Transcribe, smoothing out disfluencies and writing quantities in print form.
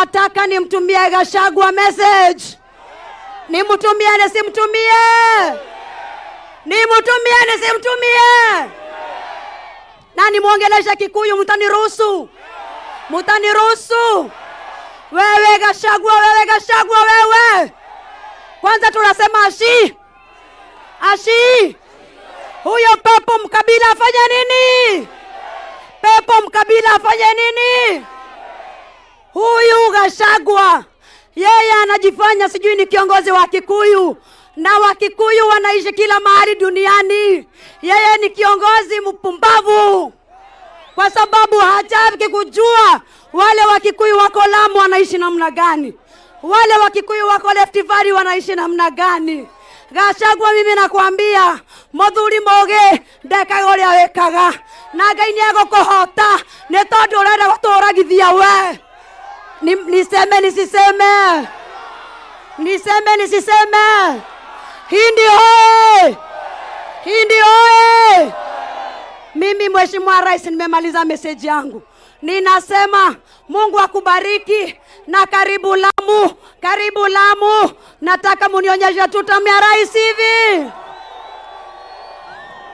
nataka nimtumie Gachagua message. Nimtumie nisimtumie? Nimtumie nisimtumie? Na nimuongelesha Kikuyu, mtaniruhusu? Mtaniruhusu? Wewe Gachagua, wewe. Kwanza tunasema ashi. Huyo pepo mkabila afanye nini? Pepo mkabila afanye nini? Huyu Gachagua yeye anajifanya sijui ni kiongozi wa Kikuyu, na Wakikuyu wanaishi kila mahali duniani. Yeye ni kiongozi mpumbavu, kwa sababu hataki kujua wale Wakikuyu wako Lamu wanaishi namna gani, wale Wakikuyu wako Rift Valley wanaishi namna gani. Gachagua, mimi nakwambia muthuri moge ndekagore awekaga na Ngai ni agokuhota ni tondu urenda guturagithia we. Niseme nisiseme? Niseme nisiseme? Hindi oe. Mimi Mheshimiwa Rais nimemaliza message yangu. Ninasema Mungu akubariki na karibu Lamu. Nataka munionyeshe tutamia rais hivi.